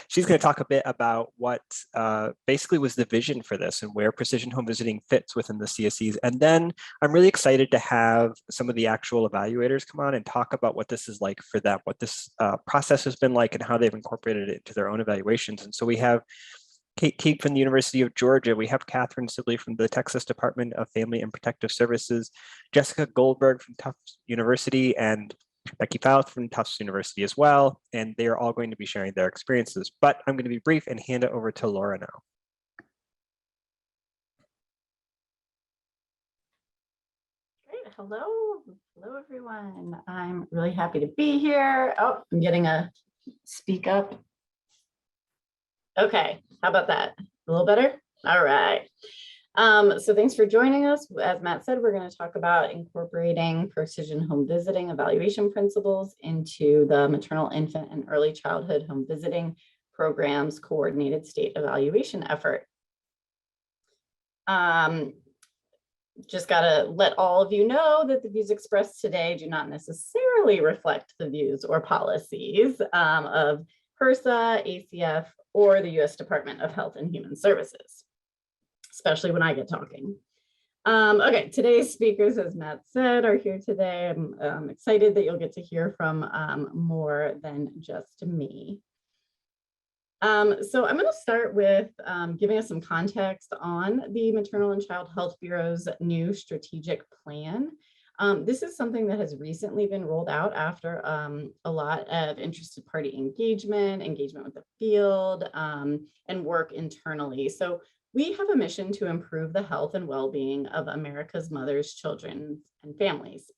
she's going to talk a bit about what basically was the vision for this and where precision home visiting fits within the CSEs. And then I'm really excited to have some of the actual evaluators come on and talk about what this is like for them, what this process has been like and how they've incorporated it into their own evaluations. And so we have Kate from the University of Georgia. We have Catherine Sibley from the Texas Department of Family and Protective Services, Jessica Goldberg from Tufts University, and Becky Fouth from Tufts University as well. And they are all going to be sharing their experiences. But I'm going to be brief and hand it over to Laura now. Great. Hello. Hello, everyone. I'm really happy to be here. Oh, I'm getting a speak up. Okay, how about that? A little better? All right. So thanks for joining us. As Matt said, we're going to talk about incorporating precision home visiting evaluation principles into the maternal, infant, and early childhood home visiting programs coordinated state evaluation effort. Just got to let all of you know that the views expressed today do not necessarily reflect the views or policies of HRSA, ACF, or the U.S. Department of Health and Human Services, especially when I get talking. Okay, today's speakers, as Matt said, are here today. I'm excited that you'll get to hear from more than just me. So I'm going to start with giving us some context on the Maternal and Child Health Bureau's new strategic plan. This is something that has recently been rolled out after a lot of interested party engagement with the field, and work internally. So we have a mission to improve the health and well-being of America's mothers, children, and families.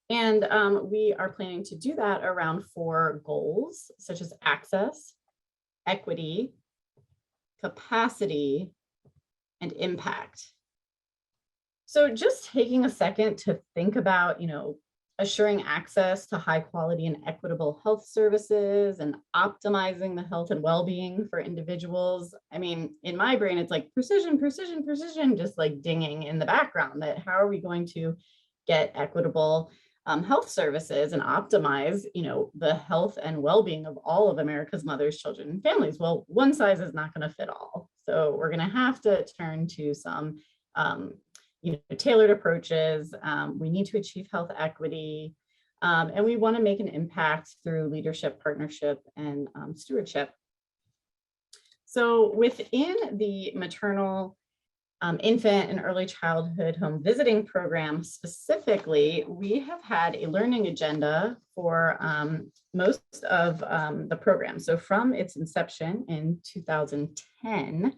And we are planning to do that around 4 goals, such as access, equity, capacity, and impact. So just taking a second to think about, assuring access to high quality and equitable health services and optimizing the health and well-being for individuals. I mean, in my brain, it's like precision, precision, precision, just like dinging in the background that how are we going to get equitable health services and optimize, the health and well-being of all of America's mothers, children, and families. Well, one size is not going to fit all. So we're going to have to turn to some tailored approaches. We need to achieve health equity, and we want to make an impact through leadership, partnership, and stewardship. So within the maternal, infant, and early childhood home visiting program specifically, we have had a learning agenda for most of the program. So from its inception in 2010,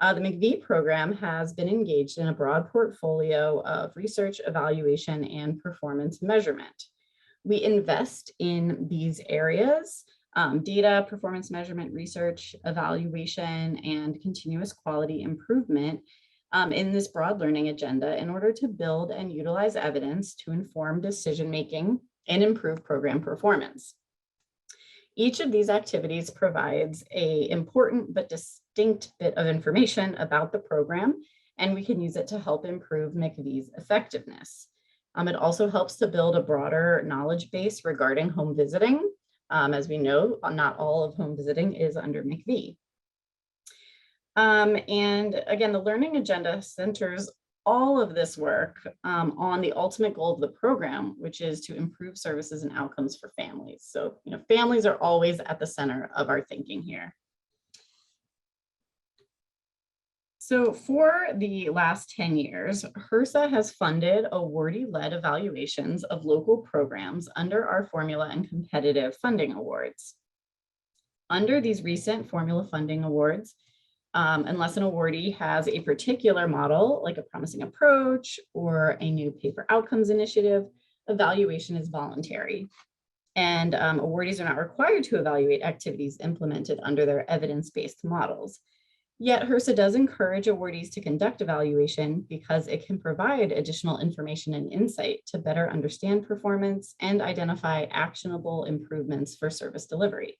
the MIECHV program has been engaged in a broad portfolio of research, evaluation, and performance measurement. We invest in these areas, data, performance measurement, research, evaluation, and continuous quality improvement in this broad learning agenda in order to build and utilize evidence to inform decision-making and improve program performance. Each of these activities provides an important but distinct bit of information about the program, and we can use it to help improve MIECHV's effectiveness. It also helps to build a broader knowledge base regarding home visiting. As we know, not all of home visiting is under MIECHV. And again, the learning agenda centers all of this work on the ultimate goal of the program, which is to improve services and outcomes for families. So, families are always at the center of our thinking here. So for the last 10 years, HRSA has funded awardee-led evaluations of local programs under our formula and competitive funding awards. Under these recent formula funding awards, unless an awardee has a particular model, like a promising approach or a new paper outcomes initiative, evaluation is voluntary. And awardees are not required to evaluate activities implemented under their evidence-based models. Yet HRSA does encourage awardees to conduct evaluation because it can provide additional information and insight to better understand performance and identify actionable improvements for service delivery.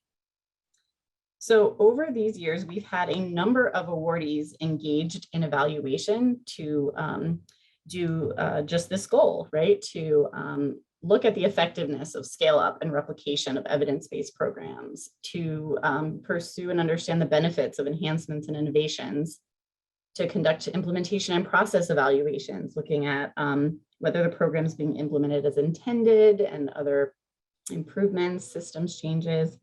So over these years, we've had a number of awardees engaged in evaluation to do just this goal, right? To look at the effectiveness of scale up and replication of evidence-based programs, to pursue and understand the benefits of enhancements and innovations, to conduct implementation and process evaluations, looking at whether the program is being implemented as intended and other improvements, systems changes.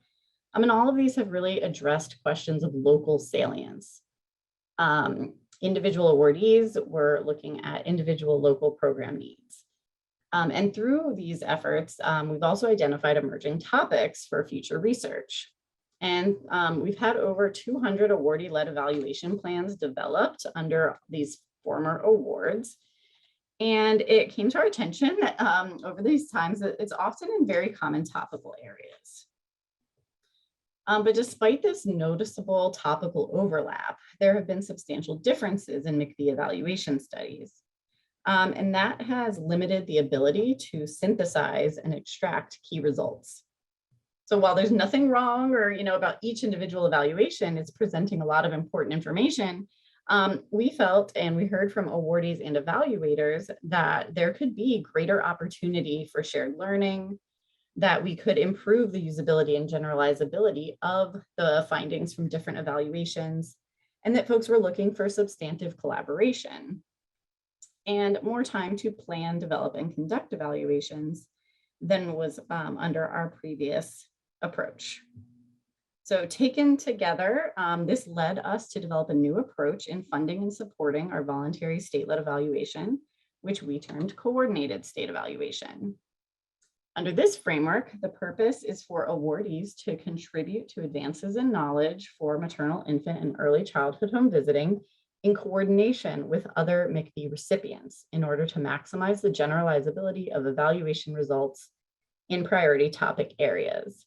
And all of these have really addressed questions of local salience. Individual awardees were looking at individual local program needs. And through these efforts, we've also identified emerging topics for future research. And we've had over 200 awardee-led evaluation plans developed under these former awards. And it came to our attention that over these times, that it's often in very common topical areas. But despite this noticeable topical overlap, there have been substantial differences in MIECHV evaluation studies. And that has limited the ability to synthesize and extract key results. So while there's nothing wrong or about each individual evaluation, it's presenting a lot of important information. We felt, and we heard from awardees and evaluators, that there could be greater opportunity for shared learning, that we could improve the usability and generalizability of the findings from different evaluations, and that folks were looking for substantive collaboration and more time to plan, develop, and conduct evaluations than was under our previous approach. So taken together, this led us to develop a new approach in funding and supporting our voluntary state-led evaluation, which we termed coordinated state evaluation. Under this framework, the purpose is for awardees to contribute to advances in knowledge for maternal, infant, and early childhood home visiting in coordination with other MIECHV recipients in order to maximize the generalizability of evaluation results in priority topic areas.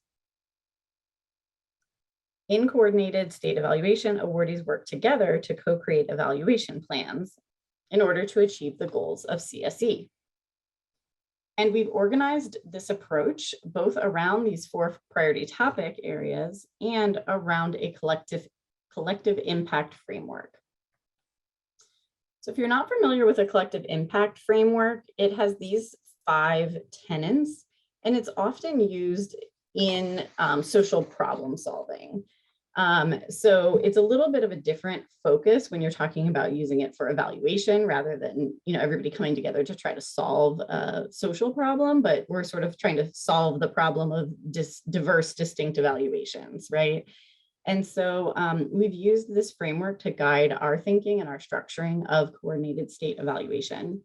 In coordinated state evaluation, awardees work together to co-create evaluation plans in order to achieve the goals of CSE. And we've organized this approach both around these 4 priority topic areas and around a collective impact framework. So if you're not familiar with a collective impact framework, it has these 5 tenets, and it's often used in social problem solving. So it's a little bit of a different focus when you're talking about using it for evaluation rather than everybody coming together to try to solve a social problem, but we're sort of trying to solve the problem of diverse, distinct evaluations, right? And so we've used this framework to guide our thinking and our structuring of coordinated state evaluation.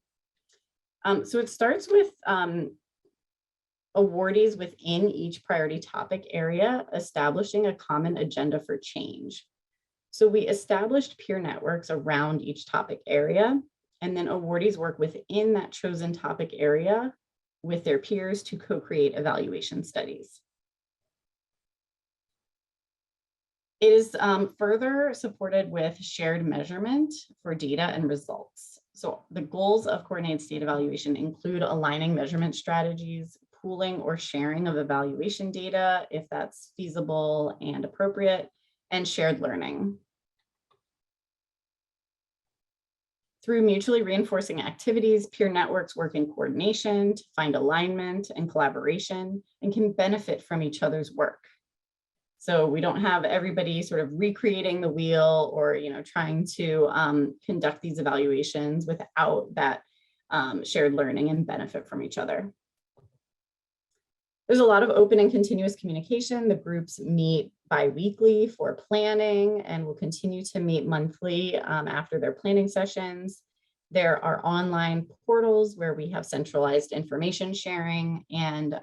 So it starts with awardees within each priority topic area establishing a common agenda for change. So we established peer networks around each topic area, and then awardees work within that chosen topic area with their peers to co-create evaluation studies. It is further supported with shared measurement for data and results. So the goals of coordinated state evaluation include aligning measurement strategies, pooling or sharing of evaluation data, if that's feasible and appropriate, and shared learning. Through mutually reinforcing activities, peer networks work in coordination to find alignment and collaboration and can benefit from each other's work. So we don't have everybody sort of recreating the wheel or trying to conduct these evaluations without that shared learning and benefit from each other. There's a lot of open and continuous communication. The groups meet bi-weekly for planning and will continue to meet monthly after their planning sessions. There are online portals where we have centralized information sharing and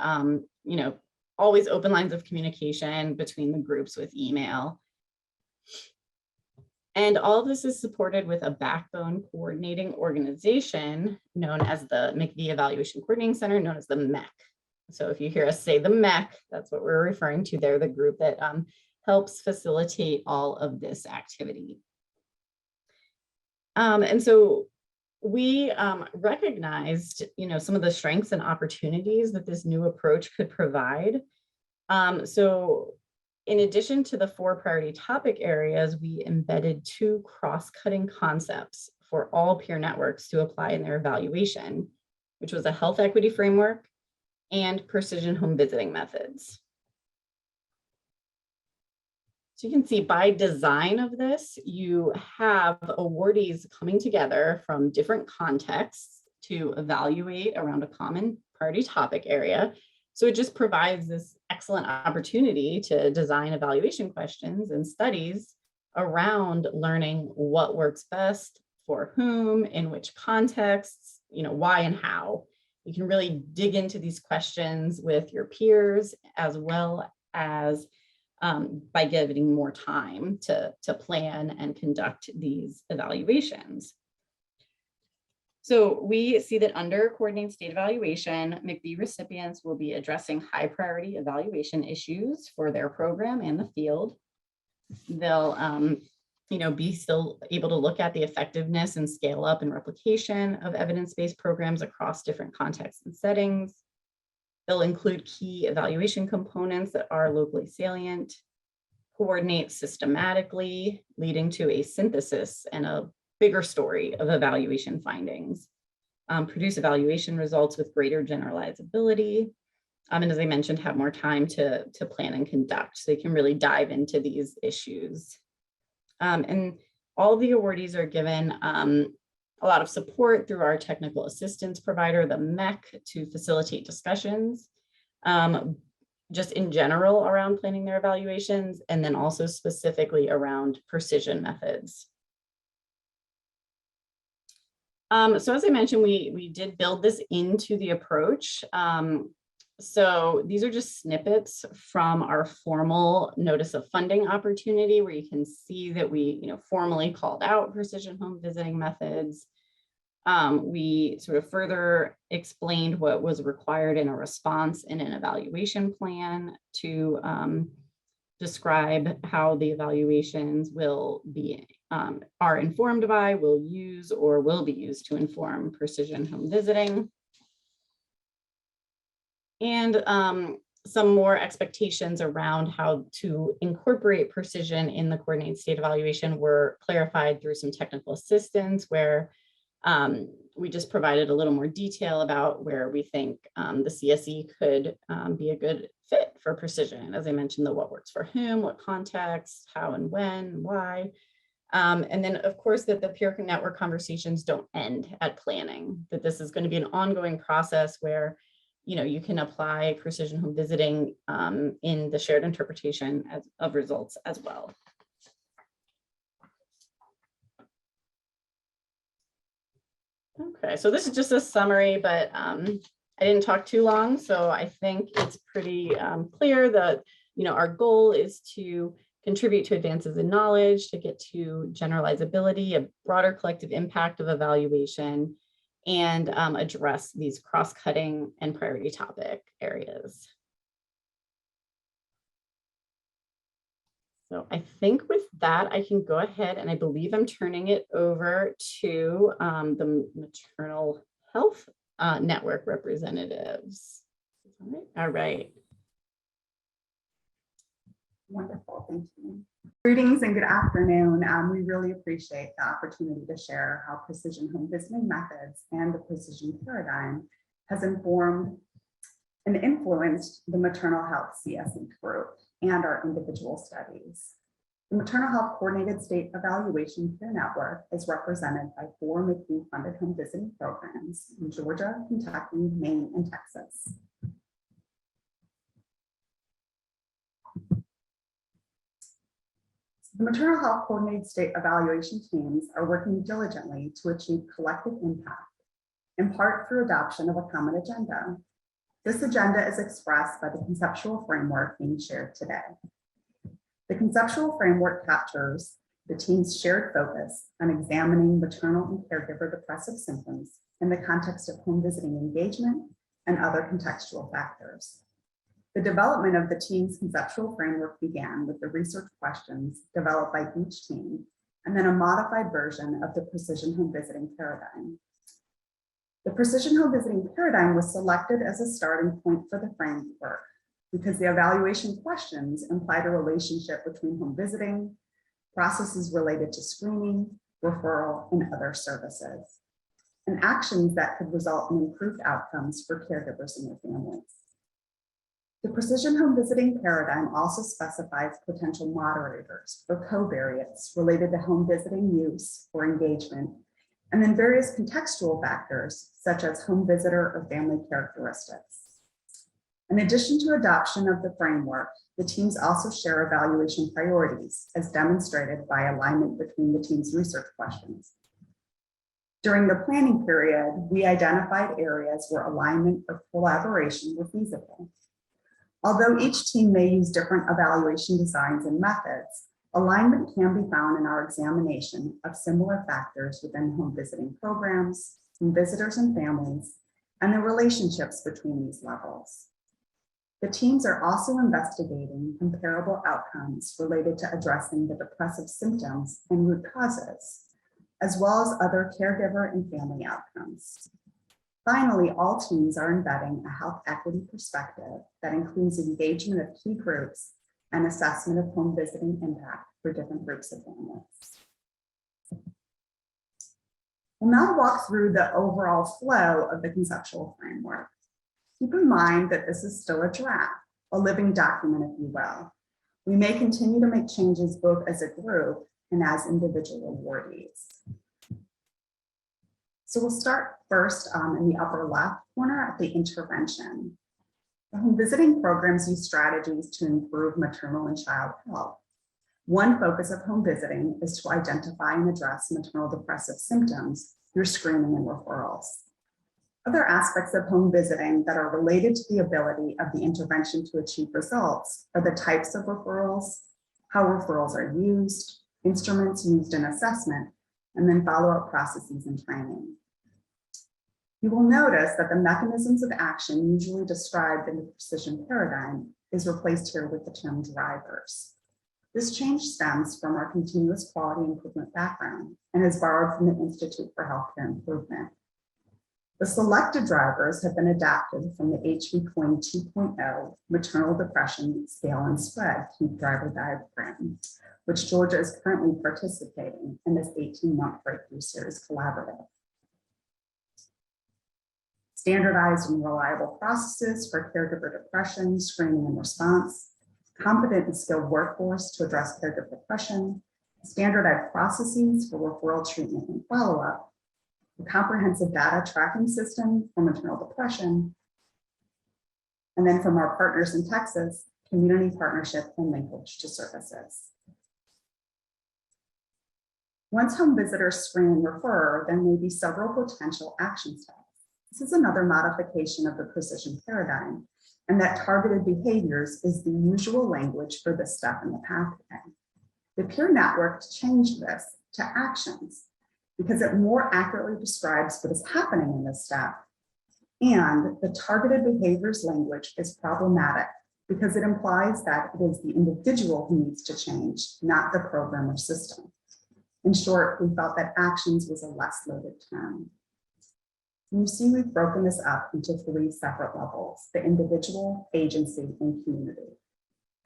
always open lines of communication between the groups with email. And all of this is supported with a backbone coordinating organization known as the MIECHV Evaluation Coordinating Center, known as the MEC. So if you hear us say the MEC, that's what we're referring to. They're the group that helps facilitate all of this activity. And so we recognized, some of the strengths and opportunities that this new approach could provide. So in addition to the 4 priority topic areas, we embedded 2 cross-cutting concepts for all peer networks to apply in their evaluation, which was a health equity framework and precision home visiting methods. So you can see by design of this, you have awardees coming together from different contexts to evaluate around a common priority topic area. So it just provides this excellent opportunity to design evaluation questions and studies around learning what works best for whom, in which contexts, why and how. You can really dig into these questions with your peers as well as by giving more time to plan and conduct these evaluations. So we see that under coordinated state evaluation, MIECHV recipients will be addressing high priority evaluation issues for their program and the field. They'll be still able to look at the effectiveness and scale up and replication of evidence-based programs across different contexts and settings. They'll include key evaluation components that are locally salient, coordinate systematically, leading to a synthesis and a bigger story of evaluation findings, produce evaluation results with greater generalizability, and as I mentioned, have more time to plan and conduct, so they can really dive into these issues. And all the awardees are given a lot of support through our technical assistance provider, the MIECHV, to facilitate discussions, just in general around planning their evaluations, and then also specifically around precision methods. So as I mentioned, we did build this into the approach. So these are just snippets from our formal notice of funding opportunity, where you can see that we formally called out precision home visiting methods. We sort of further explained what was required in a response in an evaluation plan to describe how the evaluations will be are informed by, will use, or will be used to inform precision home visiting. And some more expectations around how to incorporate precision in the coordinated state evaluation were clarified through some technical assistance, where we just provided a little more detail about where we think the CSE could be a good fit for precision. As I mentioned, the what works for whom, what context, how and when, why. And then, of course, that the peer network conversations don't end at planning, that this is going to be an ongoing process where you can apply precision home visiting in the shared interpretation of results as well. Okay, so this is just a summary, but I didn't talk too long, so I think it's pretty clear that our goal is to contribute to advances in knowledge, to get to generalizability, a broader collective impact of evaluation, and address these cross-cutting and priority topic areas. So I think with that, I can go ahead, and I believe I'm turning it over to the maternal health network representatives. All right. Wonderful, thank you. Greetings and good afternoon. We really appreciate the opportunity to share how precision home visiting methods and the precision paradigm has informed and influenced the maternal health CSE group and our individual studies. The Maternal Health Coordinated State Evaluation Peer Network is represented by 4 MIECHV funded home visiting programs in Georgia, Kentucky, Maine, and Texas. The Maternal Health Coordinated State Evaluation teams are working diligently to achieve collective impact, in part through adoption of a common agenda. This agenda is expressed by the conceptual framework being shared today. The conceptual framework captures the team's shared focus on examining maternal and caregiver depressive symptoms in the context of home visiting engagement and other contextual factors. The development of the team's conceptual framework began with the research questions developed by each team, and then a modified version of the precision home visiting paradigm. The precision home visiting paradigm was selected as a starting point for the framework because the evaluation questions implied a relationship between home visiting, processes related to screening, referral, and other services, and actions that could result in improved outcomes for caregivers and their families. The precision home visiting paradigm also specifies potential moderators or covariates related to home visiting use or engagement, and then various contextual factors such as home visitor or family characteristics. In addition to adoption of the framework, the teams also share evaluation priorities as demonstrated by alignment between the team's research questions. During the planning period, we identified areas where alignment or collaboration were feasible. Although each team may use different evaluation designs and methods, alignment can be found in our examination of similar factors within home visiting programs, from visitors and families, and the relationships between these levels. The teams are also investigating comparable outcomes related to addressing the depressive symptoms and root causes, as well as other caregiver and family outcomes. Finally, all teams are embedding a health equity perspective that includes engagement of key groups and assessment of home visiting impact for different groups of families. We'll now walk through the overall flow of the conceptual framework. Keep in mind that this is still a draft, a living document, if you will. We may continue to make changes both as a group and as individual awardees. So we'll start first in the upper left corner at the intervention. The home visiting programs use strategies to improve maternal and child health. One focus of home visiting is to identify and address maternal depressive symptoms through screening and referrals. Other aspects of home visiting that are related to the ability of the intervention to achieve results are the types of referrals, how referrals are used, instruments used in assessment, and then follow-up processes and training. You will notice that the mechanisms of action usually described in the precision paradigm is replaced here with the term drivers. This change stems from our continuous quality improvement background and is borrowed from the Institute for Healthcare Improvement. The selected drivers have been adapted from the HV Coin 2.0 maternal depression scale and spread key driver diagram, which Georgia is currently participating in this 18-month breakthrough series collaborative. Standardized and reliable processes for caregiver depression, screening and response, competent and skilled workforce to address caregiver depression, standardized processes for referral treatment and follow-up, a comprehensive data tracking system for maternal depression, and then from our partners in Texas, community partnership and linkage to services. Once home visitors screen and refer, there may be several potential action steps. This is another modification of the precision paradigm, and that targeted behaviors is the usual language for this step in the pathway. The peer network changed this to actions because it more accurately describes what is happening in this step. And the targeted behaviors language is problematic because it implies that it is the individual who needs to change, not the program or system. In short, we felt that actions was a less loaded term. You see, we've broken this up into 3 separate levels: the individual, agency, and community.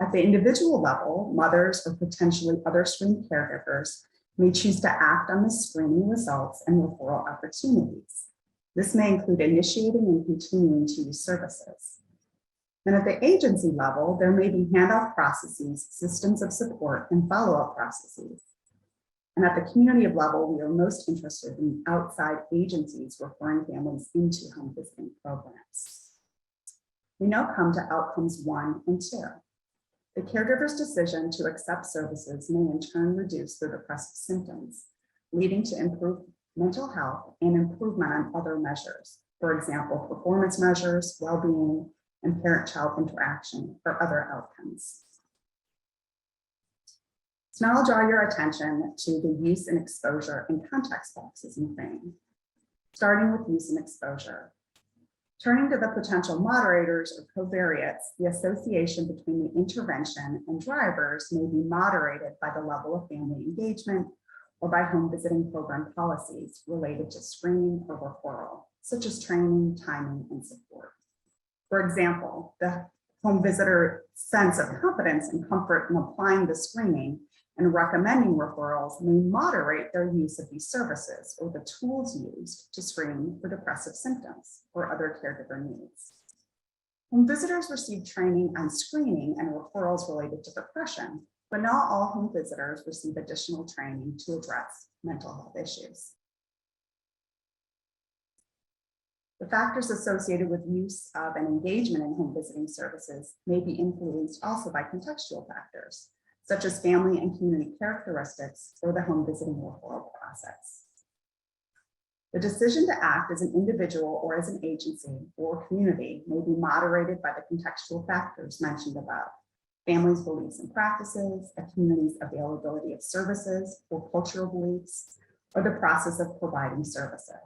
At the individual level, mothers or potentially other screened caregivers may choose to act on the screening results and referral opportunities. This may include initiating and continuing to use services. And at the agency level, there may be handoff processes, systems of support, and follow-up processes. And at the community level, we are most interested in outside agencies referring families into home visiting programs. We now come to outcomes 1 and 2. The caregiver's decision to accept services may in turn reduce their depressive symptoms, leading to improved mental health and improvement on other measures. For example, performance measures, well-being, and parent-child interaction or other outcomes. So now I'll draw your attention to the use and exposure and context boxes in frame. Starting with use and exposure. Turning to the potential moderators or covariates, the association between the intervention and drivers may be moderated by the level of family engagement or by home visiting program policies related to screening or referral, such as training, timing, and support. For example, the home visitor sense of confidence and comfort in applying the screening and recommending referrals may moderate their use of these services or the tools used to screen for depressive symptoms or other caregiver needs. Home visitors receive training on screening and referrals related to depression, but not all home visitors receive additional training to address mental health issues. The factors associated with use of and engagement in home visiting services may be influenced also by contextual factors, such as family and community characteristics or the home visiting referral process. The decision to act as an individual or as an agency or community may be moderated by the contextual factors mentioned above: families' beliefs and practices, a community's availability of services or cultural beliefs, or the process of providing services.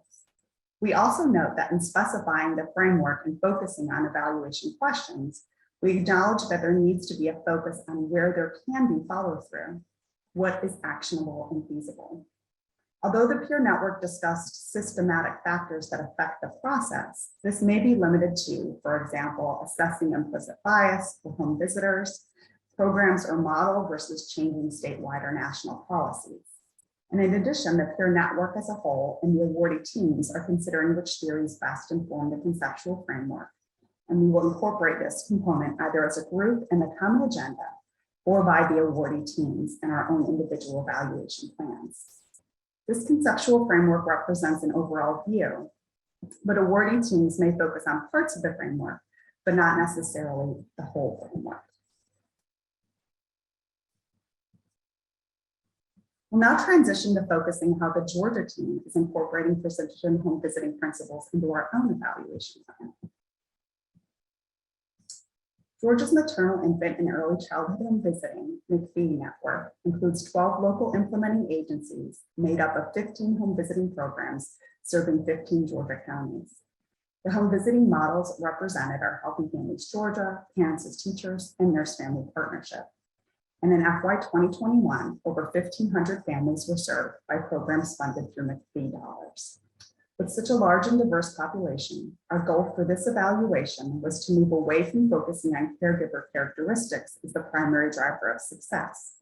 We also note that in specifying the framework and focusing on evaluation questions, we acknowledge that there needs to be a focus on where there can be follow-through, what is actionable and feasible. Although the peer network discussed systematic factors that affect the process, this may be limited to, for example, assessing implicit bias for home visitors, programs or model versus changing statewide or national policies. And in addition, the peer network as a whole and the awardee teams are considering which theories best inform the conceptual framework. And we will incorporate this component either as a group in the common agenda or by the awardee teams in our own individual evaluation plans. This conceptual framework represents an overall view, but awardee teams may focus on parts of the framework, but not necessarily the whole framework. We'll now transition to focusing how the Georgia team is incorporating precision home visiting principles into our own evaluation plan. Georgia's maternal, infant, and early childhood home visiting MIECHV network includes 12 local implementing agencies made up of 15 home visiting programs serving 15 Georgia counties. The home visiting models represented are Healthy Families Georgia, Parents as Teachers, and Nurse Family Partnership. And in FY 2021, over 1,500 families were served by programs funded through MIECHV dollars. With such a large and diverse population, our goal for this evaluation was to move away from focusing on caregiver characteristics as the primary driver of success.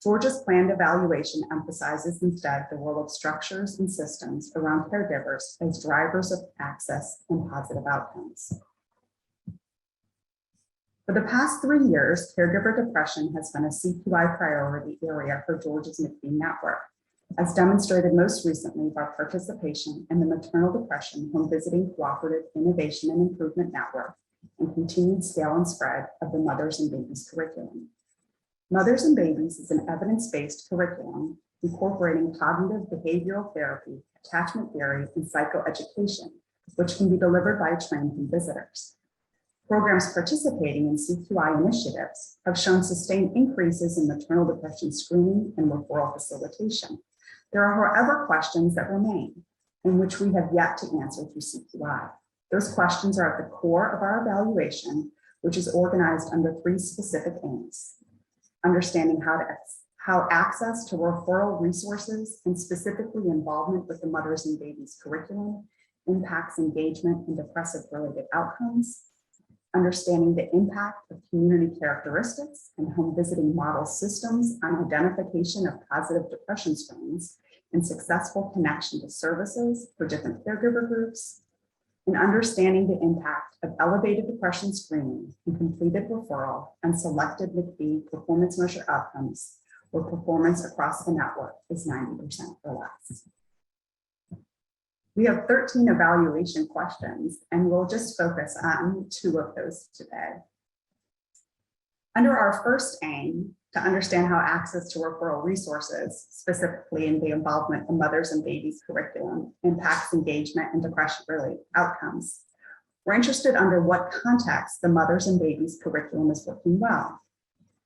Georgia's planned evaluation emphasizes instead the role of structures and systems around caregivers as drivers of access and positive outcomes. For the past 3 years, caregiver depression has been a CQI priority area for Georgia's MIECHV network, as demonstrated most recently by participation in the Maternal Depression Home Visiting Cooperative Innovation and Improvement Network and continued scale and spread of the Mothers and Babies curriculum. Mothers and Babies is an evidence-based curriculum incorporating cognitive behavioral therapy, attachment theory, and psychoeducation, which can be delivered by trained home visitors. Programs participating in CQI initiatives have shown sustained increases in maternal depression screening and referral facilitation. There are, however, questions that remain and which we have yet to answer through CQI. Those questions are at the core of our evaluation, which is organized under 3 specific aims: understanding how access to referral resources and specifically involvement with the Mothers and Babies curriculum impacts engagement and depressive-related outcomes, understanding the impact of community characteristics and home visiting model systems on identification of positive depression strains and successful connection to services for different caregiver groups, and understanding the impact of elevated depression screening and completed referral and selected MIECHV performance measure outcomes where performance across the network is 90% or less. We have 13 evaluation questions, and we'll just focus on 2 of those today. Under our first aim, to understand how access to referral resources, specifically in the involvement of Mothers and Babies curriculum, impacts engagement and depression-related outcomes, we're interested under what context the Mothers and Babies curriculum is working well.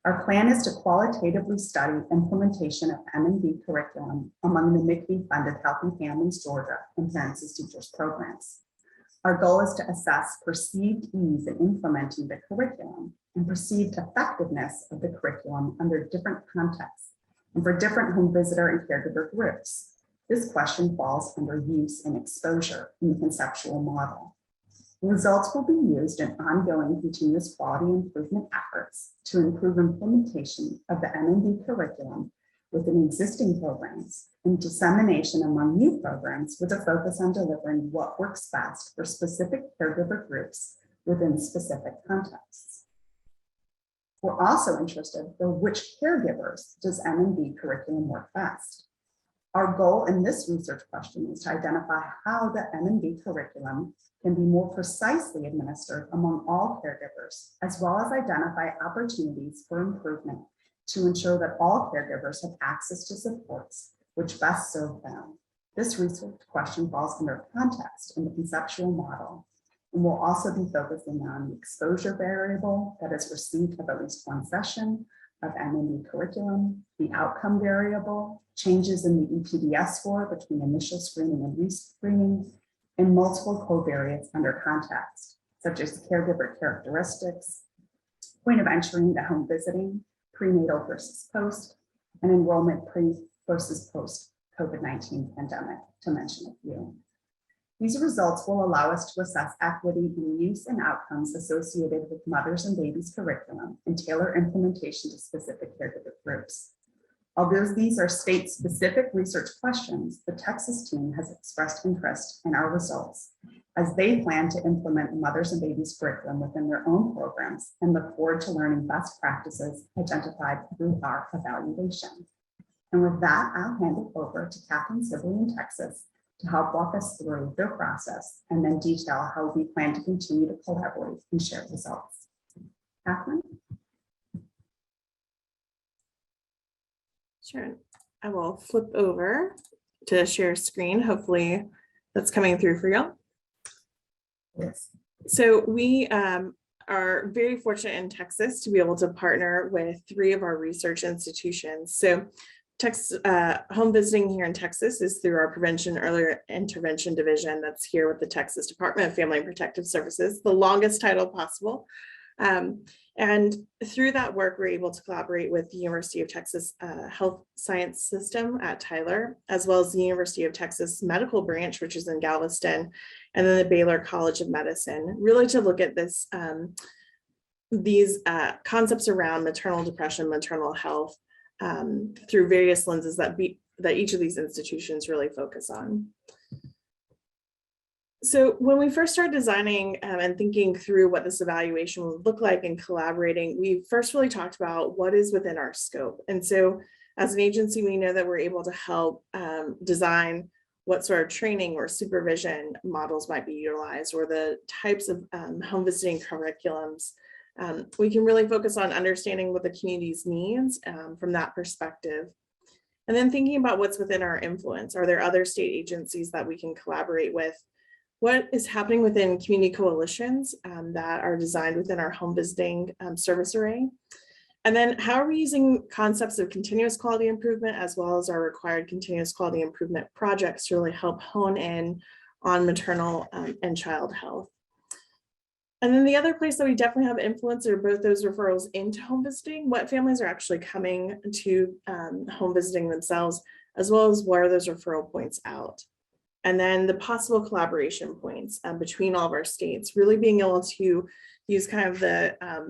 Our plan is to qualitatively study implementation of M&B curriculum among the MIECHV-funded Healthy Families Georgia and Parents as Teachers programs. Our goal is to assess perceived ease in implementing the curriculum and perceived effectiveness of the curriculum under different contexts and for different home visitor and caregiver groups. This question falls under use and exposure in the conceptual model. Results will be used in ongoing continuous quality improvement efforts to improve implementation of the M&B curriculum within existing programs and dissemination among new programs with a focus on delivering what works best for specific caregiver groups within specific contexts. We're also interested in which caregivers does M&B curriculum work best. Our goal in this research question is to identify how the M&B curriculum can be more precisely administered among all caregivers, as well as identify opportunities for improvement to ensure that all caregivers have access to supports which best serve them. This research question falls under context in the conceptual model, and we'll also be focusing on the exposure variable that is received of at least one session of M&B curriculum, the outcome variable, changes in the EPDS score between initial screening and rescreening, and multiple covariates under context, such as caregiver characteristics, point of entry into home visiting, prenatal versus post, and enrollment pre versus post COVID-19 pandemic, to mention a few. These results will allow us to assess equity in use and outcomes associated with mothers and babies curriculum and tailor implementation to specific caregiver groups. Although these are state-specific research questions, the Texas team has expressed interest in our results as they plan to implement mothers and babies curriculum within their own programs and look forward to learning best practices identified through our evaluation. And with that, I'll hand it over to Catherine Sibley in Texas to help walk us through their process and then detail how we plan to continue to collaborate and share results. Catherine? Sure. I will flip over to share screen. Hopefully that's coming through for y'all. Yes. So we are very fortunate in Texas to be able to partner with 3 of our research institutions. So Texas home visiting here in Texas is through our Prevention Earlier Intervention Division that's here with the Texas Department of Family and Protective Services, the longest title possible. And through that work, we're able to collaborate with the University of Texas Health Science System at Tyler, as well as the University of Texas Medical Branch, which is in Galveston, and then the Baylor College of Medicine, really to look at this, these concepts around maternal depression, maternal health, through various lenses that each of these institutions really focus on. So when we first started designing and thinking through what this evaluation would look like and collaborating, we first really talked about what is within our scope. And so as an agency, we know that we're able to help design what sort of training or supervision models might be utilized, or the types of home visiting curriculums. We can really focus on understanding what the community's needs from that perspective. And then thinking about what's within our influence. Are there other state agencies that we can collaborate with? What is happening within community coalitions that are designed within our home visiting service array? And then how are we using concepts of continuous quality improvement as well as our required continuous quality improvement projects to really help hone in on maternal and child health? And then the other place that we definitely have influence are both those referrals into home visiting, what families are actually coming to home visiting themselves, as well as what are those referral points out. And then the possible collaboration points between all of our states, really being able to use kind of the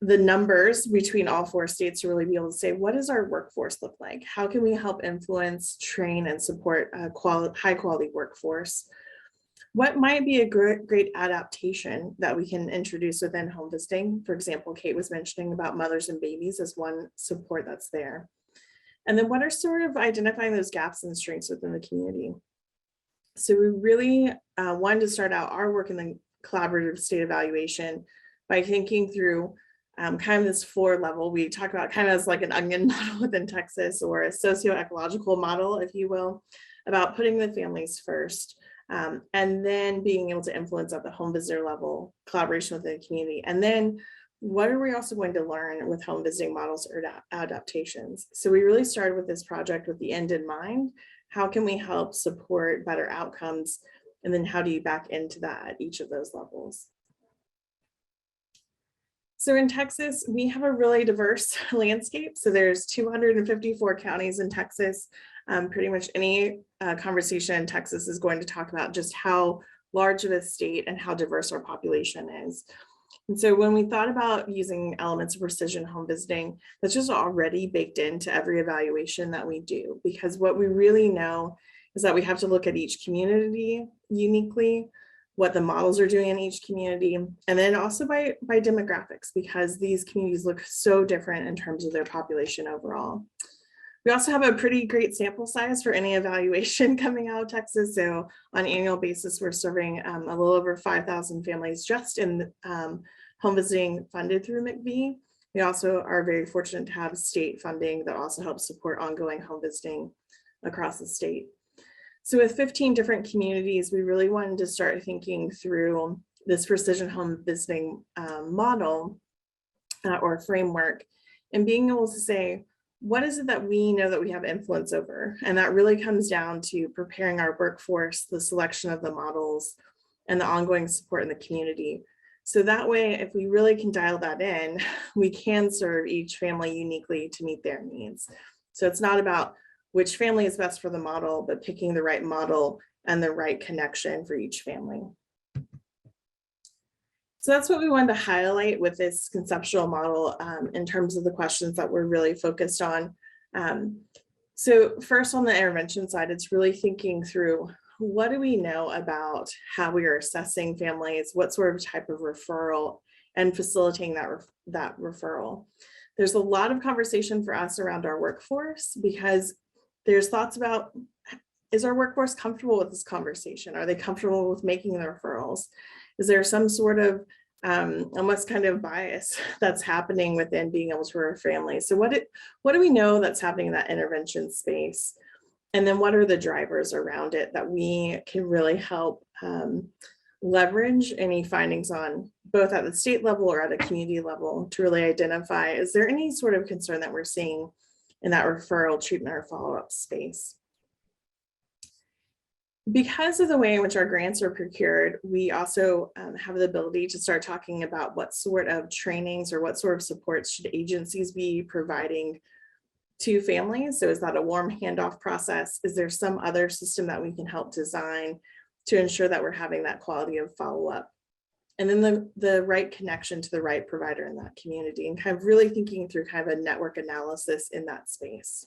numbers between all 4 states to really be able to say, what does our workforce look like? How can we help influence, train, and support a high quality workforce? What might be a great adaptation that we can introduce within home visiting? For example, Kate was mentioning about mothers and babies as one support that's there. And then what are sort of identifying those gaps and strengths within the community? So we really wanted to start out our work in the collaborative state evaluation by thinking through kind of this 4 level. We talk about kind of as like an onion model within Texas, or a socio-ecological model, if you will, about putting the families first. And then being able to influence at the home visitor level, collaboration with the community. And then what are we also going to learn with home visiting models or adaptations? So we really started with this project with the end in mind. How can we help support better outcomes? And then how do you back into that at each of those levels? So in Texas, we have a really diverse landscape. So there's 254 counties in Texas. Pretty much any conversation in Texas is going to talk about just how large of a state and how diverse our population is. And so when we thought about using elements of precision home visiting, that's just already baked into every evaluation that we do, because what we really know is that we have to look at each community uniquely, what the models are doing in each community, and then also by demographics, because these communities look so different in terms of their population overall. We also have a pretty great sample size for any evaluation coming out of Texas. So on an annual basis, we're serving a little over 5,000 families just in home visiting funded through MIECHV. We also are very fortunate to have state funding that also helps support ongoing home visiting across the state. So with 15 different communities, we really wanted to start thinking through this precision home visiting model or framework, and being able to say, what is it that we know that we have influence over? And that really comes down to preparing our workforce, the selection of the models, and the ongoing support in the community. So that way, if we really can dial that in, we can serve each family uniquely to meet their needs. So it's not about which family is best for the model, but picking the right model and the right connection for each family. So that's what we wanted to highlight with this conceptual model in terms of the questions that we're really focused on. So first, on the intervention side, it's really thinking through, what do we know about how we are assessing families, what sort of type of referral, and facilitating that referral. There's a lot of conversation for us around our workforce, because there's thoughts about, is our workforce comfortable with this conversation? Are they comfortable with making the referrals? Is there some sort of almost kind of bias that's happening within being able to refer families? So what do we know that's happening in that intervention space? And then what are the drivers around it that we can really help leverage any findings on, both at the state level or at a community level, to really identify, is there any sort of concern that we're seeing in that referral, treatment, or follow-up space? Because of the way in which our grants are procured, we also have the ability to start talking about what sort of trainings or what sort of supports should agencies be providing to families. So is that a warm handoff process? Is there some other system that we can help design to ensure that we're having that quality of follow-up? And then the right connection to the right provider in that community, and kind of really thinking through kind of a network analysis in that space.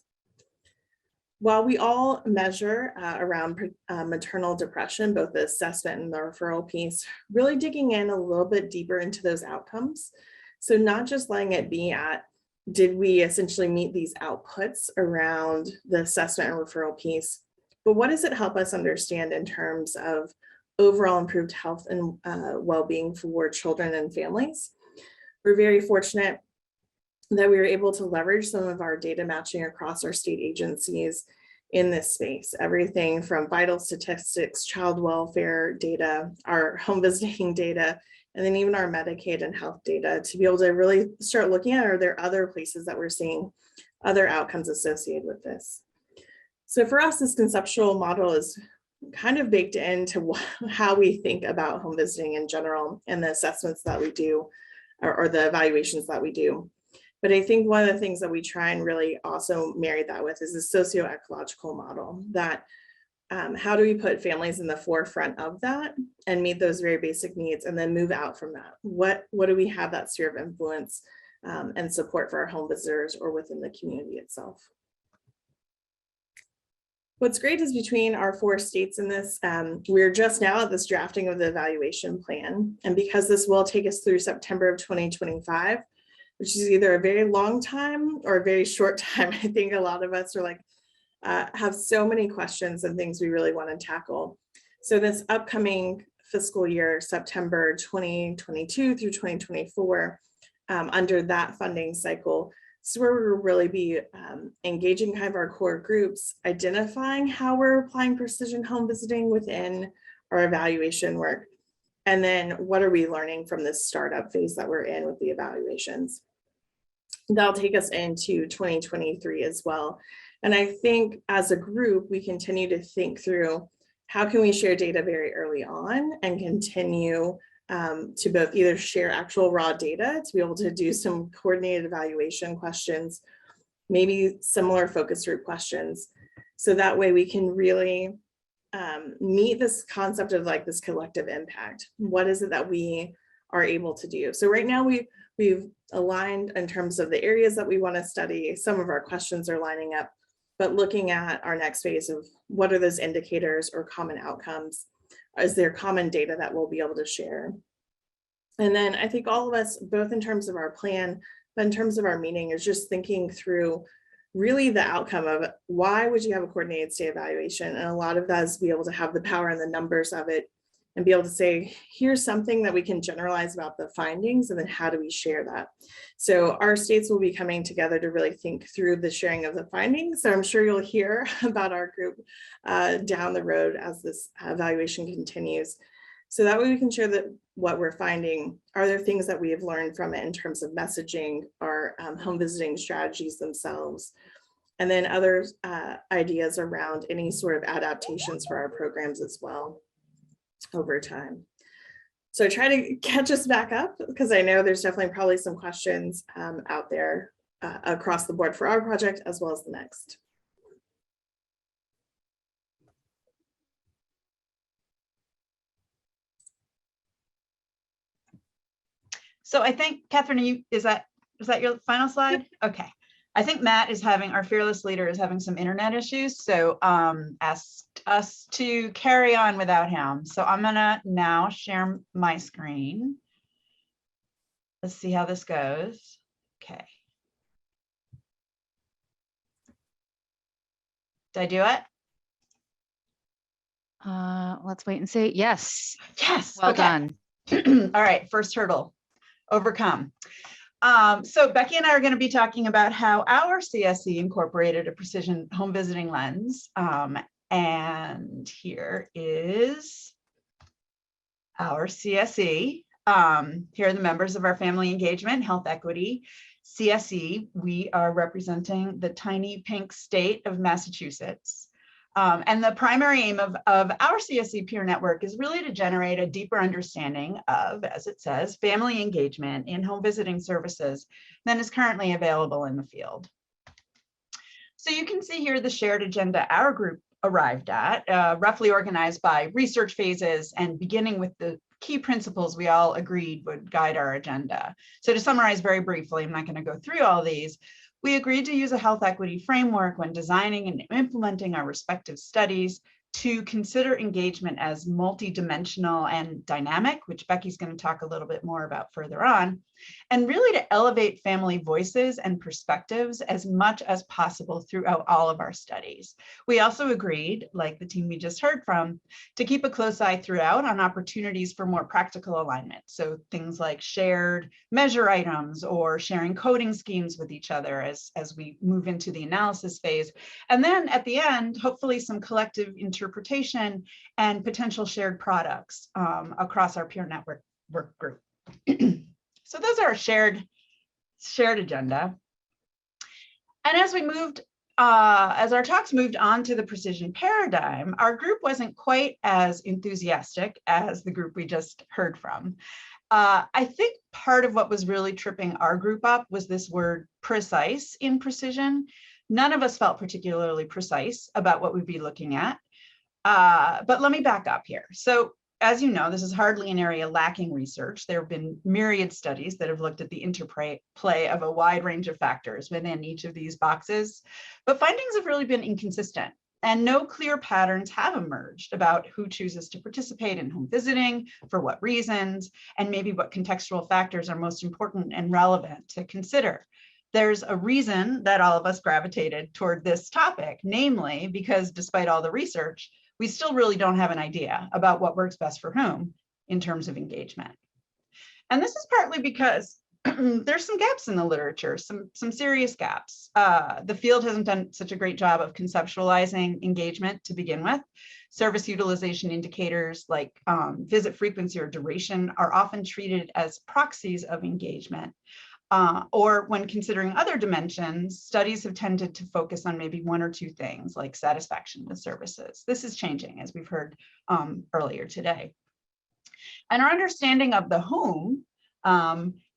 While we all measure around maternal depression, both the assessment and the referral piece, really digging in a little bit deeper into those outcomes. So not just letting it be at, did we essentially meet these outputs around the assessment and referral piece, but what does it help us understand in terms of overall improved health and well-being for children and families? We're very fortunate that we were able to leverage some of our data matching across our state agencies in this space. Everything from vital statistics, child welfare data, our home visiting data, and then even our Medicaid and health data, to be able to really start looking at, are there other places that we're seeing other outcomes associated with this? So for us, this conceptual model is kind of baked into how we think about home visiting in general and the assessments that we do, or the evaluations that we do. But I think one of the things that we try and really also marry that with is a socio-ecological model, that how do we put families in the forefront of that and meet those very basic needs, and then move out from that? What do we have that sphere of influence and support for our home visitors or within the community itself? What's great is between our 4 states in this, we're just now at this drafting of the evaluation plan. And because this will take us through September of 2025, which is either a very long time or a very short time, I think a lot of us are like, have so many questions and things we really want to tackle. So this upcoming fiscal year, September 2022 through 2024, under that funding cycle, this is where we'll really be engaging kind of our core groups, identifying how we're applying precision home visiting within our evaluation work. And then what are we learning from this startup phase that we're in with the evaluations? That'll take us into 2023 as well. And I think as a group, we continue to think through, how can we share data very early on and continue to both either share actual raw data to be able to do some coordinated evaluation questions, maybe similar focus group questions. So that way we can really meet this concept of like this collective impact. What is it that we are able to do? So right now we've aligned in terms of the areas that we want to study. Some of our questions are lining up, but looking at our next phase of what are those indicators or common outcomes, is there common data that we'll be able to share? And then I think all of us, both in terms of our plan, but in terms of our meeting, is just thinking through really the outcome of why would you have a coordinated state evaluation? And a lot of that is be able to have the power and the numbers of it and be able to say, here's something that we can generalize about the findings, and then how do we share that? So our states will be coming together to really think through the sharing of the findings. So I'm sure you'll hear about our group down the road as this evaluation continues. So that way we can share that what we're finding. Are there things that we have learned from it in terms of messaging or home visiting strategies themselves? And then other ideas around any sort of adaptations for our programs as well over time. So try to catch us back up, because I know there's definitely probably some questions out there across the board for our project as well as the next. So I think, Catherine, is that your final slide? Okay. I think Matt is our fearless leader is having some internet issues. So asked us to carry on without him. So I'm gonna now share my screen. Let's see how this goes. Okay. Did I do it? Let's wait and see. Yes. Yes. Well okay. done. All right, first hurdle overcome. So Becky and I are going to be talking about how our CSE incorporated a precision home visiting lens. And here is our CSE. Here are the members of our family engagement, health equity CSE. We are representing the tiny pink state of Massachusetts. And the primary aim of our CSE peer network is really to generate a deeper understanding of, as it says, family engagement in home visiting services than is currently available in the field. So you can see here the shared agenda our group arrived at, roughly organized by research phases and beginning with the key principles we all agreed would guide our agenda. So to summarize very briefly, I'm not going to go through all these. We agreed to use a health equity framework when designing and implementing our respective studies, to consider engagement as multidimensional and dynamic, which Becky's going to talk a little bit more about further on, and really to elevate family voices and perspectives as much as possible throughout all of our studies. We also agreed, like the team we just heard from, to keep a close eye throughout on opportunities for more practical alignment. So things like shared measure items or sharing coding schemes with each other as we move into the analysis phase. And then at the end, hopefully some collective interpretation and potential shared products across our peer network work group. So those are our shared agenda. And as we moved, as our talks moved on to the precision paradigm, our group wasn't quite as enthusiastic as the group we just heard from. I think part of what was really tripping our group up was this word precise in precision. None of us felt particularly precise about what we'd be looking at. But let me back up here. So as you know, this is hardly an area lacking research. There have been myriad studies that have looked at the interplay of a wide range of factors within each of these boxes, but findings have really been inconsistent, and no clear patterns have emerged about who chooses to participate in home visiting, for what reasons, and maybe what contextual factors are most important and relevant to consider. There's a reason that all of us gravitated toward this topic, namely because despite all the research, we still really don't have an idea about what works best for whom in terms of engagement. And this is partly because there's some gaps in the literature, some serious gaps. The field hasn't done such a great job of conceptualizing engagement to begin with. Service utilization indicators like visit frequency or duration are often treated as proxies of engagement. Or when considering other dimensions, studies have tended to focus on maybe one or two things like satisfaction with services. This is changing, as we've heard earlier today. And our understanding of the home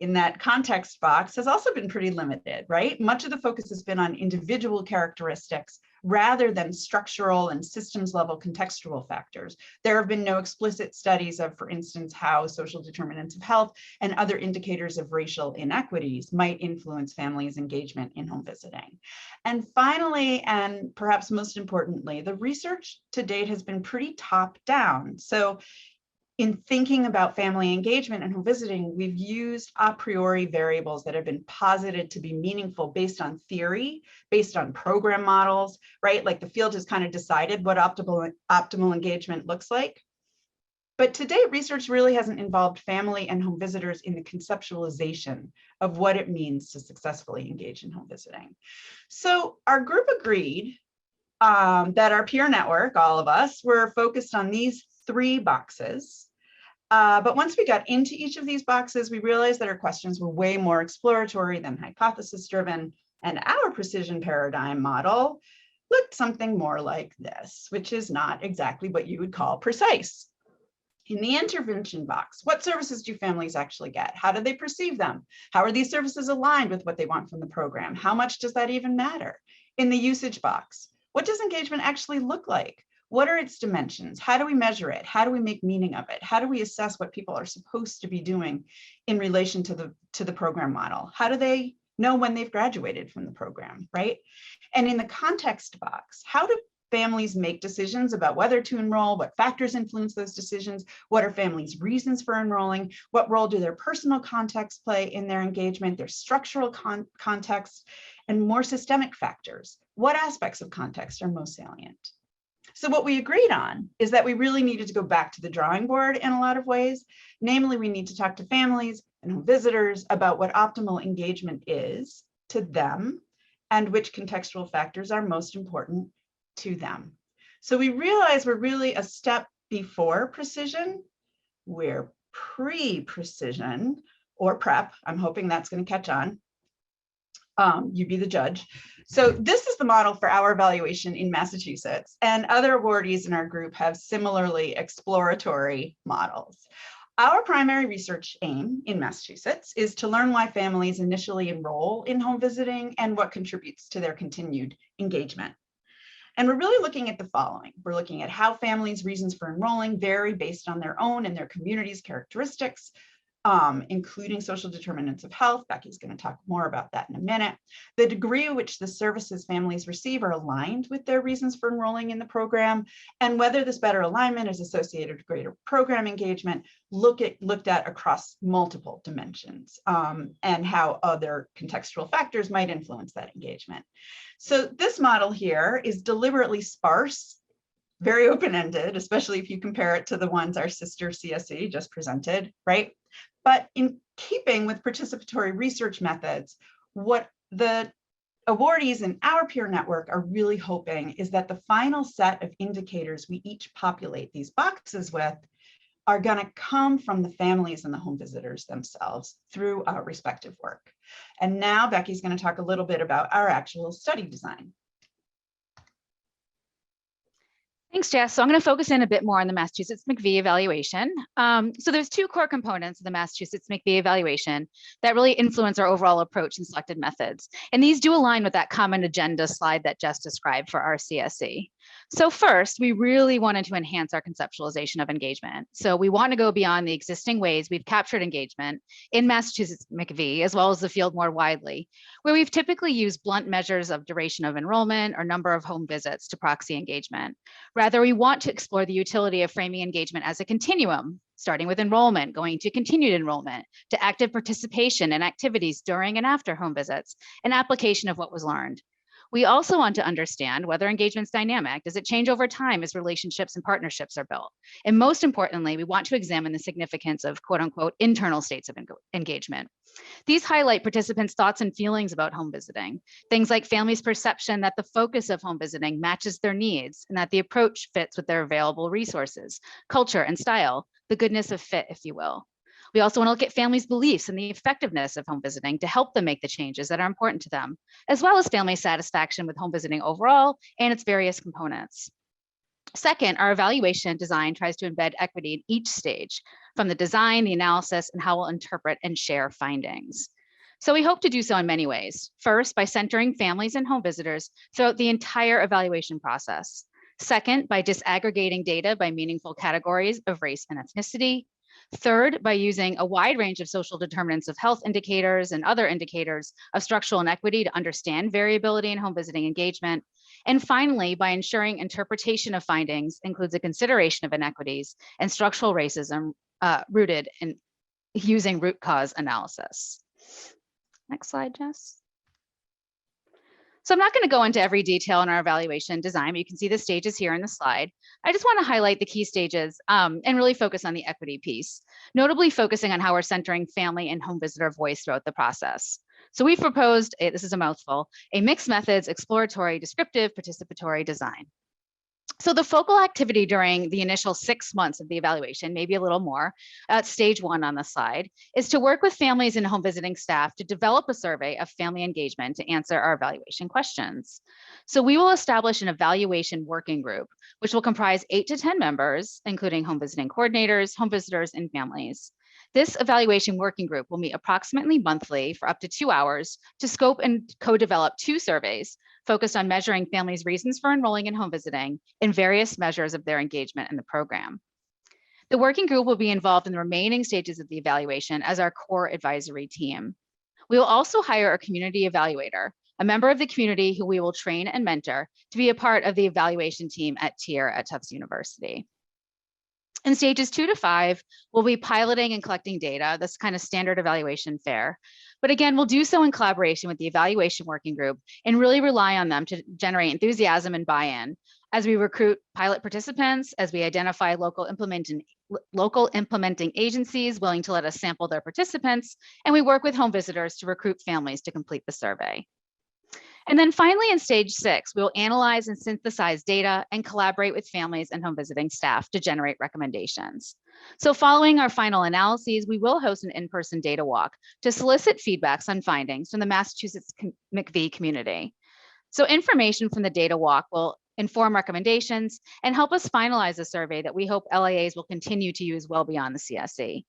in that context box has also been pretty limited, right? Much of the focus has been on individual characteristics rather than structural and systems level contextual factors. There have been no explicit studies of, for instance, how social determinants of health and other indicators of racial inequities might influence families' engagement in home visiting. And finally, and perhaps most importantly, the research to date has been pretty top down. So in thinking about family engagement and home visiting, we've used a priori variables that have been posited to be meaningful based on theory, based on program models, right? Like the field has kind of decided what optimal engagement looks like. But to date, research really hasn't involved family and home visitors in the conceptualization of what it means to successfully engage in home visiting. So our group agreed that our peer network, all of us, were focused on these 3 boxes. But once we got into each of these boxes, we realized that our questions were way more exploratory than hypothesis driven, and our precision paradigm model looked something more like this, which is not exactly what you would call precise. In the intervention box, what services do families actually get? How do they perceive them? How are these services aligned with what they want from the program? How much does that even matter? In the usage box, what does engagement actually look like? What are its dimensions? How do we measure it? How do we make meaning of it? How do we assess what people are supposed to be doing in relation to the program model? How do they know when they've graduated from the program, right? And in the context box, how do families make decisions about whether to enroll, what factors influence those decisions, what are families' reasons for enrolling, what role do their personal contexts play in their engagement, their structural context, and more systemic factors. What aspects of context are most salient? So what we agreed on is that we really needed to go back to the drawing board in a lot of ways. Namely, we need to talk to families and home visitors about what optimal engagement is to them and which contextual factors are most important to them. So we realize we're really a step before precision. We're pre-precision or prep. I'm hoping that's going to catch on. You be the judge. So this is the model for our evaluation in Massachusetts, and other awardees in our group have similarly exploratory models. Our primary research aim in Massachusetts is to learn why families initially enroll in home visiting and what contributes to their continued engagement. And we're really looking at the following. We're looking at how families' reasons for enrolling vary based on their own and their community's characteristics, including social determinants of health. Becky's going to talk more about that in a minute. The degree to which the services families receive are aligned with their reasons for enrolling in the program, and whether this better alignment is associated with greater program engagement, looked at across multiple dimensions, and how other contextual factors might influence that engagement. So this model here is deliberately sparse, very open-ended, especially if you compare it to the ones our sister CSE just presented, right? But in keeping with participatory research methods, what the awardees in our peer network are really hoping is that the final set of indicators we each populate these boxes with are going to come from the families and the home visitors themselves through our respective work. And now Becky's going to talk a little bit about our actual study design. Thanks, Jess. So I'm going to focus in a bit more on the Massachusetts MIECHV evaluation. So there's 2 core components of the Massachusetts MIECHV evaluation that really influence our overall approach and selected methods. And these do align with that common agenda slide that Jess described for our CSE. So first, we really wanted to enhance our conceptualization of engagement. So we want to go beyond the existing ways we've captured engagement in Massachusetts MIECHV, as well as the field more widely, where we've typically used blunt measures of duration of enrollment or number of home visits to proxy engagement. Rather, we want to explore the utility of framing engagement as a continuum, starting with enrollment, going to continued enrollment, to active participation in activities during and after home visits, and application of what was learned. We also want to understand whether engagement's dynamic. Does it change over time as relationships and partnerships are built? And most importantly, we want to examine the significance of quote unquote internal states of engagement. These highlight participants' thoughts and feelings about home visiting. Things like families' perception that the focus of home visiting matches their needs and that the approach fits with their available resources, culture and style, the goodness of fit, if you will. We also want to look at families' beliefs and the effectiveness of home visiting to help them make the changes that are important to them, as well as family satisfaction with home visiting overall and its various components. Second, our evaluation design tries to embed equity in each stage, from the design, the analysis, and how we'll interpret and share findings. So we hope to do so in many ways. First, by centering families and home visitors throughout the entire evaluation process. Second, by disaggregating data by meaningful categories of race and ethnicity. Third, by using a wide range of social determinants of health indicators and other indicators of structural inequity to understand variability in home visiting engagement. And finally, by ensuring interpretation of findings includes a consideration of inequities and structural racism rooted in using root cause analysis. Next slide, Jess. So I'm not going to go into every detail in our evaluation design, but you can see the stages here in the slide. I just want to highlight the key stages and really focus on the equity piece, notably focusing on how we're centering family and home visitor voice throughout the process. So we've proposed, this is a mouthful, a mixed methods, exploratory, descriptive, participatory design. So the focal activity during the initial 6 months of the evaluation, maybe a little more, at stage 1 on the slide, is to work with families and home visiting staff to develop a survey of family engagement to answer our evaluation questions. So we will establish an evaluation working group, which will comprise 8 to 10 members, including home visiting coordinators, home visitors, and families. This evaluation working group will meet approximately monthly for up to 2 hours to scope and co-develop 2 surveys focused on measuring families' reasons for enrolling in home visiting and various measures of their engagement in the program. The working group will be involved in the remaining stages of the evaluation as our core advisory team. We will also hire a community evaluator, a member of the community who we will train and mentor to be a part of the evaluation team at TIER at Tufts University. In stages 2 to 5, we'll be piloting and collecting data. That's kind of standard evaluation fare. But again, we'll do so in collaboration with the evaluation working group and really rely on them to generate enthusiasm and buy-in as we recruit pilot participants, as we identify local implementing agencies willing to let us sample their participants, and we work with home visitors to recruit families to complete the survey. And then finally, in stage 6, we'll analyze and synthesize data and collaborate with families and home visiting staff to generate recommendations. So following our final analyses, we will host an in-person data walk to solicit feedbacks on findings from the Massachusetts MIECHV community. So information from the data walk will inform recommendations and help us finalize a survey that we hope LIAs will continue to use well beyond the CSE.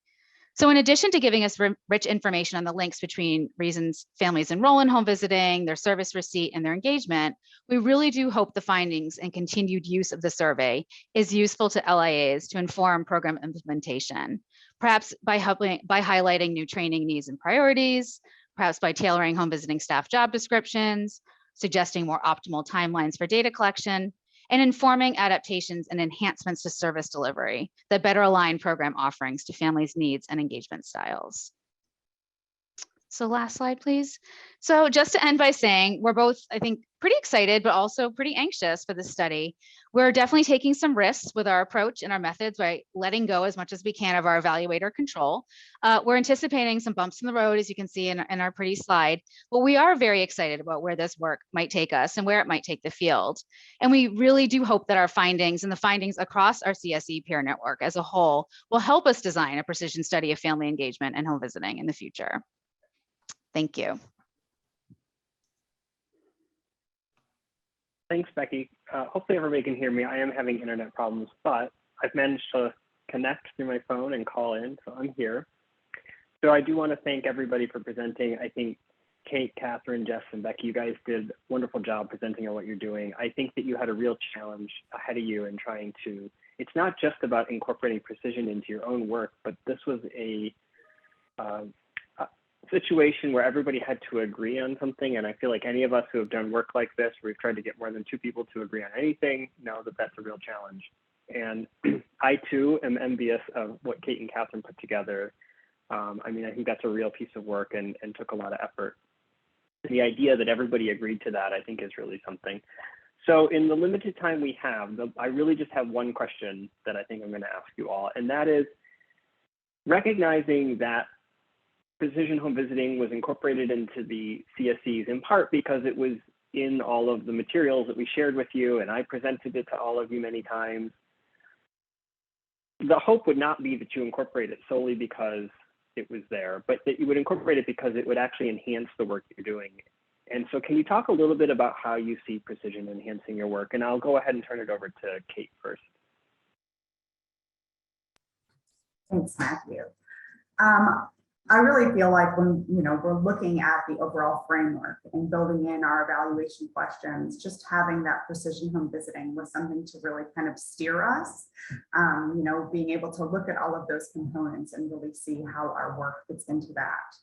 So in addition to giving us rich information on the links between reasons families enroll in home visiting, their service receipt, and their engagement, we really do hope the findings and continued use of the survey is useful to LIAs to inform program implementation, perhaps by highlighting new training needs and priorities, perhaps by tailoring home visiting staff job descriptions, suggesting more optimal timelines for data collection, and informing adaptations and enhancements to service delivery that better align program offerings to families' needs and engagement styles. So last slide, please. So just to end by saying, we're both, I think, pretty excited, but also pretty anxious for this study. We're definitely taking some risks with our approach and our methods by letting go as much as we can of our evaluator control. We're anticipating some bumps in the road, as you can see in our pretty slide, but we are very excited about where this work might take us and where it might take the field. And we really do hope that our findings and the findings across our CSE peer network as a whole will help us design a precision study of family engagement and home visiting in the future. Thank you. Thanks, Becky. Hopefully everybody can hear me. I am having internet problems, but I've managed to connect through my phone and call in, so I'm here. So I do want to thank everybody for presenting. I think Kate, Catherine, Jess, and Becky, you guys did a wonderful job presenting on what you're doing. I think that you had a real challenge ahead of you in trying to, it's not just about incorporating precision into your own work, but this was a situation where everybody had to agree on something. And I feel like any of us who have done work like this, where we've tried to get more than 2 people to agree on anything, know that that's a real challenge. And I too am envious of what Kate and Catherine put together. I mean, I think that's a real piece of work and took a lot of effort. The idea that everybody agreed to that, I think, is really something. So in the limited time we have, I really just have one question that I think I'm going to ask you all, and that is, recognizing that precision home visiting was incorporated into the CSEs in part because it was in all of the materials that we shared with you, and I presented it to all of you many times. The hope would not be that you incorporate it solely because it was there, but that you would incorporate it because it would actually enhance the work you're doing. And so can you talk a little bit about how you see precision enhancing your work? And I'll go ahead and turn it over to Kate first. Thanks, Matthew. I really feel like when, we're looking at the overall framework and building in our evaluation questions, just having that precision home visiting was something to really kind of steer us, being able to look at all of those components and really see how our work fits into that.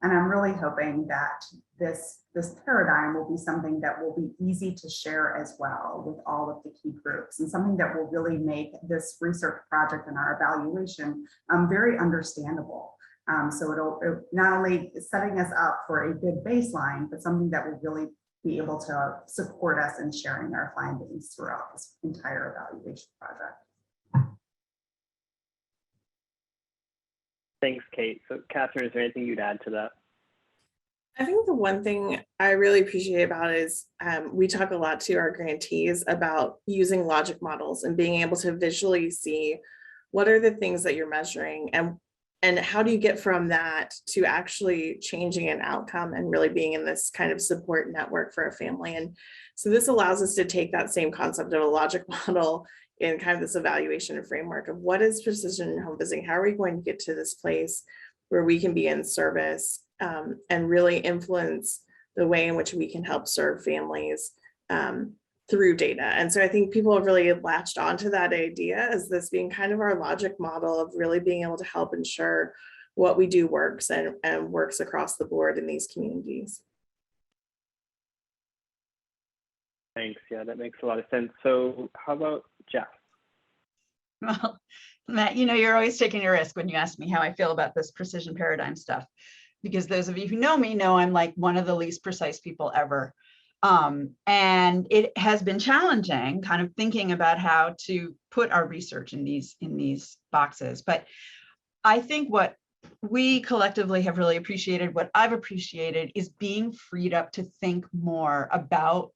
And I'm really hoping that this paradigm will be something that will be easy to share as well with all of the key groups, and something that will really make this research project and our evaluation very understandable. So it'll not only setting us up for a good baseline, but something that will really be able to support us in sharing our findings throughout this entire evaluation project. Thanks, Kate. So Catherine, is there anything you'd add to that? I think the one thing I really appreciate about is we talk a lot to our grantees about using logic models and being able to visually see what are the things that you're measuring, and how do you get from that to actually changing an outcome and really being in this kind of support network for a family. And so this allows us to take that same concept of a logic model in kind of this evaluation and framework of what is precision home visiting? How are we going to get to this place where we can be in service and really influence the way in which we can help serve families through data. And so I think people have really latched onto that idea as this being kind of our logic model of really being able to help ensure what we do works and works across the board in these communities. Thanks. Yeah, that makes a lot of sense. So how about Jeff? Well, Matt, you're always taking a risk when you ask me how I feel about this precision paradigm stuff, because those of you who know me know I'm like one of the least precise people ever. And it has been challenging kind of thinking about how to put our research in these boxes. But I think what we collectively have really appreciated, what I've appreciated, is being freed up to think more about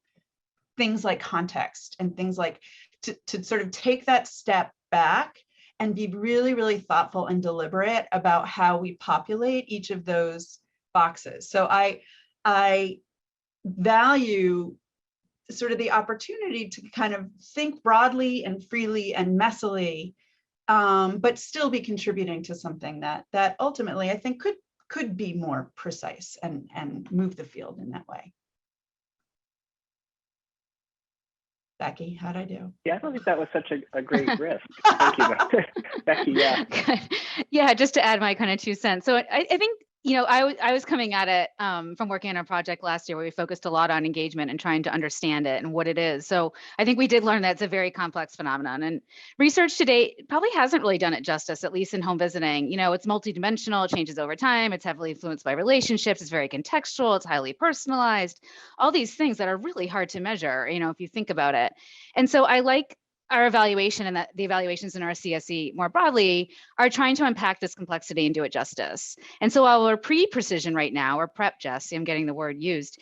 things like context and things like to sort of take that step back and be really, really thoughtful and deliberate about how we populate each of those boxes. So I value sort of the opportunity to kind of think broadly and freely and messily, but still be contributing to something that ultimately I think could be more precise and move the field in that way. Becky, how'd I do? Yeah, I don't think that was such a great risk. Thank you, Becky. Yeah. Yeah, just to add my kind of 2 cents. So I think, I was coming at it from working on a project last year where we focused a lot on engagement and trying to understand it and what it is. So I think we did learn that it's a very complex phenomenon, and research to date probably hasn't really done it justice, at least in home visiting. It's multidimensional, it changes over time, it's heavily influenced by relationships, it's very contextual, it's highly personalized, all these things that are really hard to measure, if you think about it. And so I like our evaluation and the evaluations in our CSE more broadly are trying to unpack this complexity and do it justice. And so while we're pre-precision right now, or prep, Jess, I'm getting the word used,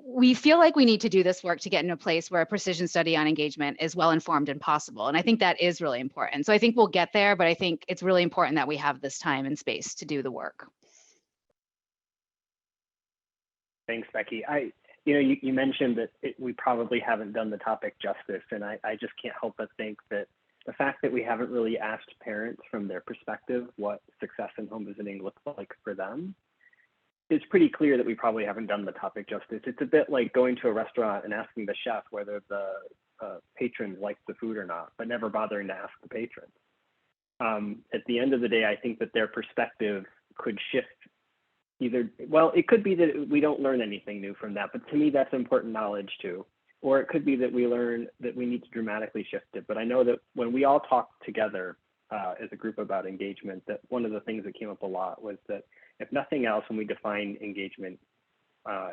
we feel like we need to do this work to get in a place where a precision study on engagement is well-informed and possible. And I think that is really important. So I think we'll get there, but I think it's really important that we have this time and space to do the work. Thanks, Becky. You mentioned that we probably haven't done the topic justice, and I just can't help but think that the fact that we haven't really asked parents from their perspective what success in home visiting looks like for them, it's pretty clear that we probably haven't done the topic justice. It's a bit like going to a restaurant and asking the chef whether the patrons like the food or not, but never bothering to ask the patrons. At the end of the day, I think that their perspective could shift. It could be that we don't learn anything new from that, but to me, that's important knowledge too. Or it could be that we learn that we need to dramatically shift it. But I know that when we all talk together as a group about engagement, that one of the things that came up a lot was that if nothing else, when we define engagement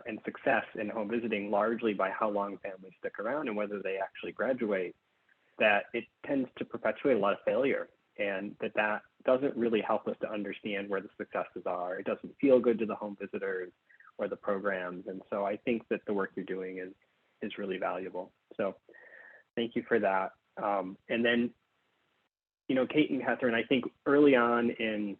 and success in home visiting largely by how long families stick around and whether they actually graduate, that it tends to perpetuate a lot of failure. And that doesn't really help us to understand where the successes are. It doesn't feel good to the home visitors or the programs. And so I think that the work you're doing is really valuable. So thank you for that. And then, Kate and Catherine, I think early on in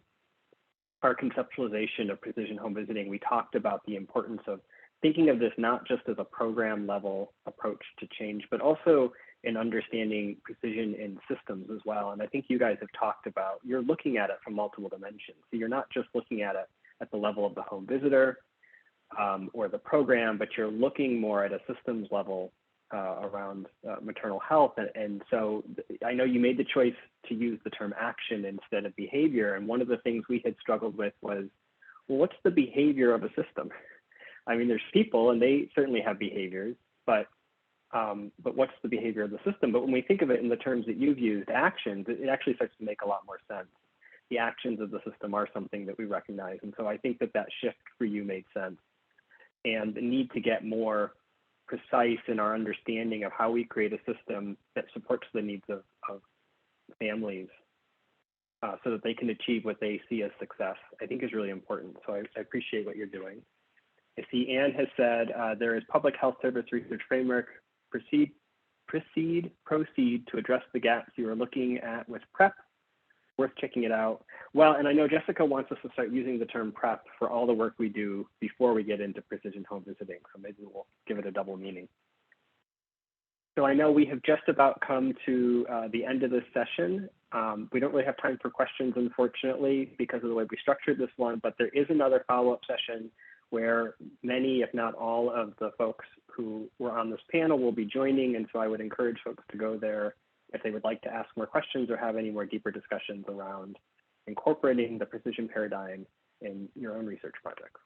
our conceptualization of precision home visiting, we talked about the importance of thinking of this not just as a program level approach to change, but also in understanding precision in systems as well. And I think you guys have talked about, you're looking at it from multiple dimensions. So you're not just looking at it at the level of the home visitor or the program, but you're looking more at a systems level around maternal health. And so I know you made the choice to use the term action instead of behavior. And one of the things we had struggled with was, well, what's the behavior of a system? I mean, there's people and they certainly have behaviors, but what's the behavior of the system? But when we think of it in the terms that you've used, actions, it actually starts to make a lot more sense. The actions of the system are something that we recognize. And so I think that that shift for you made sense. And the need to get more precise in our understanding of how we create a system that supports the needs of families so that they can achieve what they see as success, I think is really important. So I appreciate what you're doing. I see Anne has said there is public health service research framework, proceed to address the gaps you are looking at with PrEP. Worth checking it out. Well, and I know Jessica wants us to start using the term PrEP for all the work we do before we get into precision home visiting. So maybe we'll give it a double meaning. So I know we have just about come to the end of this session. We don't really have time for questions, unfortunately, because of the way we structured this one, but there is another follow-up session where many, if not all, of the folks who were on this panel will be joining. And so I would encourage folks to go there if they would like to ask more questions or have any more deeper discussions around incorporating the precision paradigm in your own research projects.